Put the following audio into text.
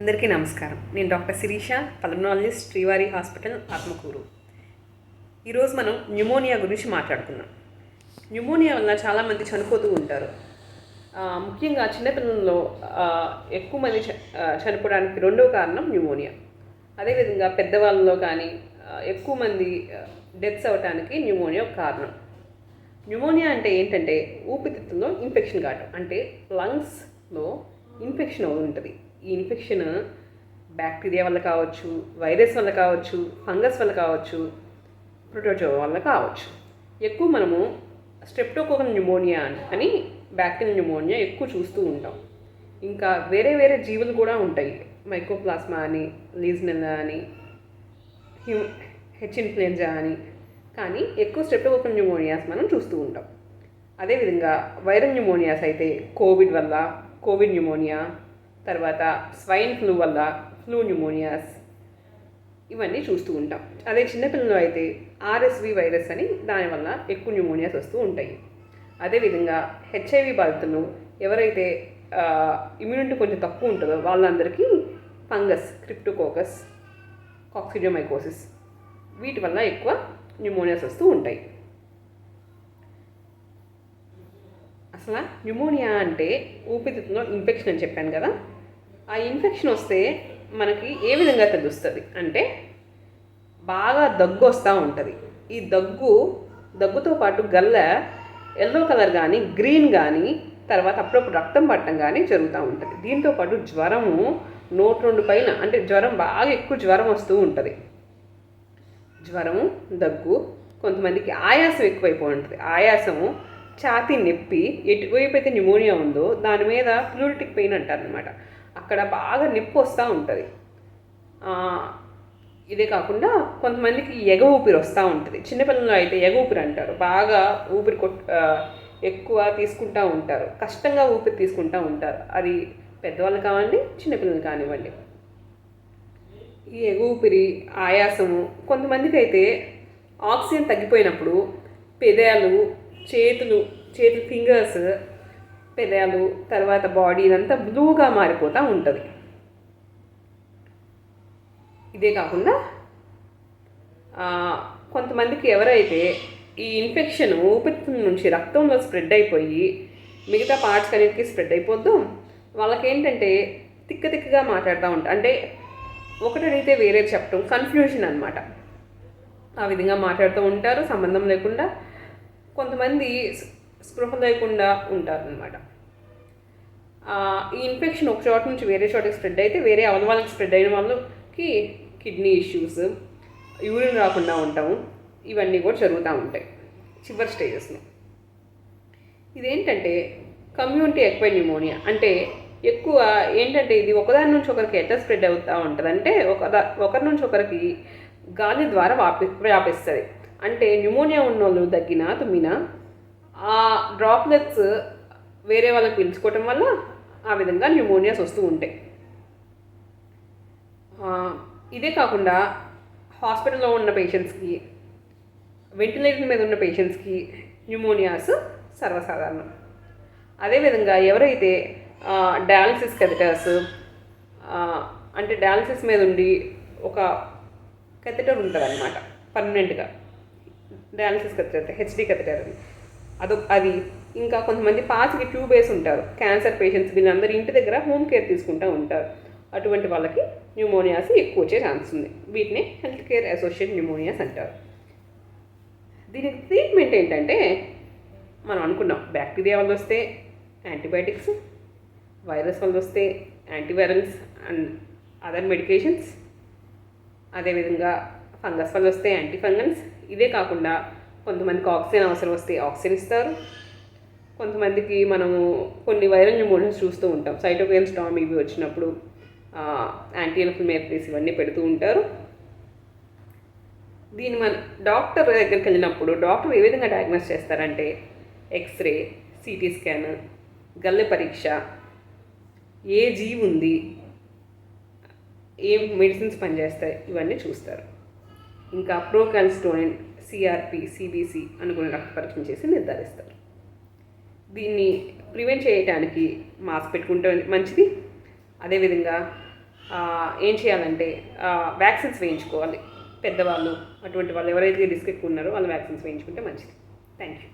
అందరికీ నమస్కారం. నేను డాక్టర్ శిరీష, పల్మనాలజిస్ట్, శ్రీవారి హాస్పిటల్, ఆత్మకూరు. ఈరోజు మనం న్యూమోనియా గురించి మాట్లాడుకుందాం. న్యూమోనియా వల్ల చాలామంది చనిపోతూ ఉంటారు. ముఖ్యంగా చిన్నపిల్లల్లో ఎక్కువ మంది చనిపోవడానికి రెండవ కారణం న్యూమోనియా. అదేవిధంగా పెద్దవాళ్ళలో కానీ ఎక్కువ మంది డెత్స్ అవ్వడానికి న్యూమోనియా ఒక కారణం. న్యూమోనియా అంటే ఏంటంటే ఊపిరితిత్తుల్లో ఇన్ఫెక్షన్ కావటం, అంటే లంగ్స్లో ఇన్ఫెక్షన్ ఉంటుంది. ఈ ఇన్ఫెక్షన్ బ్యాక్టీరియా వల్ల కావచ్చు, వైరస్ వల్ల కావచ్చు, ఫంగస్ వల్ల కావచ్చు, ప్రోటోజోవా వల్ల కావచ్చు. ఎక్కువ మనము స్ట్రెప్టోకోకల్ న్యూమోనియా అని బ్యాక్టీరియల్ న్యూమోనియా ఎక్కువ చూస్తూ ఉంటాం. ఇంకా వేరే వేరే జీవులు కూడా ఉంటాయి, మైకోప్లాస్మా అని, లీజ్నెల్లా అని, హెచ్ ఇన్ఫ్లుయెంజా అని. కానీ ఎక్కువ స్ట్రెప్టోకోకల్ న్యూమోనియాస్ మనం చూస్తూ ఉంటాం. అదేవిధంగా వైరల్ న్యూమోనియాస్ అయితే కోవిడ్ న్యూమోనియా, తర్వాత స్వైన్ ఫ్లూ వల్ల ఫ్లూ న్యూమోనియాస్, ఇవన్నీ చూస్తూ ఉంటాం. అదే చిన్నపిల్లలు అయితే ఆర్ఎస్వి వైరస్ అని, దానివల్ల ఎక్కువ న్యూమోనియాస్ వస్తూ ఉంటాయి. అదేవిధంగా హెచ్ఐవి బాధితులు ఎవరైతే ఇమ్యూనిటీ కొంచెం తక్కువ ఉంటుందో వాళ్ళందరికీ ఫంగస్, క్రిప్టోకోకస్, కాక్సిడియోమైకోసిస్, వీటి వల్ల ఎక్కువ న్యూమోనియాస్ వస్తూ ఉంటాయి. అసలు న్యూమోనియా అంటే ఊపిరితిత్తులో ఇన్ఫెక్షన్ అని చెప్పాను కదా. ఆ ఇన్ఫెక్షన్ వస్తే మనకి ఏ విధంగా తెలుస్తుంది అంటే, బాగా దగ్గు వస్తూ ఉంటుంది. ఈ దగ్గుతో పాటు గల్ల ఎల్లో కలర్ కానీ గ్రీన్ కానీ, తర్వాత అప్పుడప్పుడు రక్తం పట్టడం కానీ జరుగుతూ ఉంటుంది. దీంతోపాటు జ్వరము 102 పైన, అంటే జ్వరం బాగా ఎక్కువ జ్వరం వస్తూ ఉంటుంది. జ్వరము, దగ్గు, కొంతమందికి ఆయాసం ఎక్కువైపోయి ఉంటుంది. ఆయాసము, ఛాతీ నొప్పి, ఎటువైపు అయితే న్యూమోనియా ఉందో దాని మీద ప్లూరిటిక్ పెయిన్ అంటారనమాట, అక్కడ బాగా నొప్పి వస్తూ ఉంటుంది. ఇదే కాకుండా కొంతమందికి ఎగ ఊపిరి వస్తూ ఉంటుంది. చిన్నపిల్లలు అయితే ఎగ ఊపిరి అంటారు, బాగా ఊపిరి ఎక్కువ తీసుకుంటూ ఉంటారు, కష్టంగా ఊపిరి తీసుకుంటూ ఉంటారు. అది పెద్దవాళ్ళు కానివ్వండి, చిన్నపిల్లలు కానివ్వండి. ఈ ఎగ ఊపిరి, ఆయాసము, కొంతమందికి అయితే ఆక్సిజన్ తగ్గిపోయినప్పుడు పెదాలు, చేతులు ఫింగర్స్, పెదాలు, తర్వాత బాడీ ఇదంతా బ్లూగా మారిపోతూ ఉంటుంది. ఇదే కాకుండా కొంతమందికి ఎవరైతే ఈ ఇన్ఫెక్షన్ ఊపిరితిత్తుల నుంచి రక్తంలో స్ప్రెడ్ అయిపోయి మిగతా పార్ట్స్ అన్నిటికీ స్ప్రెడ్ అయిపోద్దు, వాళ్ళకేంటంటే తిక్కగా మాట్లాడుతూ ఉంటారు. అంటే ఒకటి అడిగితే వేరే చెప్పడం, కన్ఫ్యూజన్ అనమాట. ఆ విధంగా మాట్లాడుతూ ఉంటారు సంబంధం లేకుండా. కొంతమంది స్పృహ లేకుండా ఉంటారనమాట. ఈ ఇన్ఫెక్షన్ ఒక చోట నుంచి వేరే చోటకి స్ప్రెడ్ అయితే, వేరే అవయవాలకు స్ప్రెడ్ అయిన వాళ్ళకి కిడ్నీ ఇష్యూస్, యూరిన్ రాకుండా ఉంటాము, ఇవన్నీ కూడా జరుగుతూ ఉంటాయి చివరి స్టేజెస్లో. ఇదేంటంటే కమ్యూనిటీ ఎక్వైర్డ్ న్యూమోనియా అంటే, ఎక్కువ ఏంటంటే ఇది ఒకదాని నుంచి ఒకరికి ఎట్లా స్ప్రెడ్ అవుతూ ఉంటుంది అంటే, ఒకరి నుంచి ఒకరికి గాలి ద్వారా వ్యాపిస్తుంది. అంటే న్యూమోనియా ఉన్న వాళ్ళు దగ్గినా తుమ్మినా ఆ డ్రాప్లెట్స్ వేరే వాళ్ళకి పీల్చుకోవటం వల్ల ఆ విధంగా న్యూమోనియాస్ వస్తూ ఉంటాయి. ఇదే కాకుండా హాస్పిటల్లో ఉన్న పేషెంట్స్కి, వెంటిలేటర్ మీద ఉన్న పేషెంట్స్కి న్యూమోనియాస్ సర్వసాధారణం. అదేవిధంగా ఎవరైతే డయాలసిస్ కెథెటర్స్, అంటే డయాలసిస్ మీద ఉండి ఒక కెథెటర్ ఉంటుంది అనమాట పర్మనెంట్గా, డయాలసిస్ కెథెటర్, హెచ్డి కెథెటర్ అని, అది ఇంకా కొంతమంది పాచికి ట్యూబ్ వేసి ఉంటారు, క్యాన్సర్ పేషెంట్స్, వీళ్ళందరూ ఇంటి దగ్గర హోమ్ కేర్ తీసుకుంటూ ఉంటారు. అటువంటి వాళ్ళకి న్యూమోనియాస్ ఎక్కువ వచ్చే ఛాన్స్ ఉంది. వీటిని హెల్త్ కేర్ అసోసియేట్ న్యూమోనియాస్ అంటారు. దీనికి ట్రీట్మెంట్ ఏంటంటే, మనం అనుకున్నాం బ్యాక్టీరియా వల్ల వస్తే యాంటీబయాటిక్స్, వైరస్ వల్ల వస్తే యాంటీవైరల్స్ అండ్ అదర్ మెడికేషన్స్, అదేవిధంగా ఫంగస్ వల్ల వస్తే యాంటీఫంగల్స్. ఇదే కాకుండా కొంతమందికి ఆక్సిజన్ అవసరం వస్తే ఆక్సిజన్ ఇస్తారు. కొంతమందికి మనము కొన్ని వైరల్ న్యూమోనియాస్ చూస్తూ ఉంటాం, సైటోకైన్ స్టార్మ్ ఇవి వచ్చినప్పుడు యాంటీ ఇన్ఫ్లమేటరీస్ ఇవన్నీ పెడుతూ ఉంటారు. దీన్ని మన డాక్టర్ దగ్గరికి వెళ్ళినప్పుడు డాక్టర్ ఏ విధంగా డయాగ్నోస్ చేస్తారంటే, ఎక్స్రే, సిటీ స్కాన్, గల్లె పరీక్ష, ఏ జీవి ఉంది, ఏం మెడిసిన్స్ పనిచేస్తాయి, ఇవన్నీ చూస్తారు. ఇంకా ప్రోకాల్సిటోనిన్, సిఆర్పి, సిబిసి అనుకునే రక్త పరీక్ష చేసి నిర్ధారిస్తారు. దీన్ని ప్రివెంట్ చేయడానికి మాస్క్ పెట్టుకుంటే మంచిది. అదేవిధంగా ఏం చేయాలంటే వ్యాక్సిన్స్ వేయించుకోవాలి. పెద్దవాళ్ళు అటువంటి వాళ్ళు ఎవరైతే రిస్క్ ఎక్కువ ఉన్నారో వాళ్ళు వ్యాక్సిన్స్ వేయించుకుంటే మంచిది. Thank you.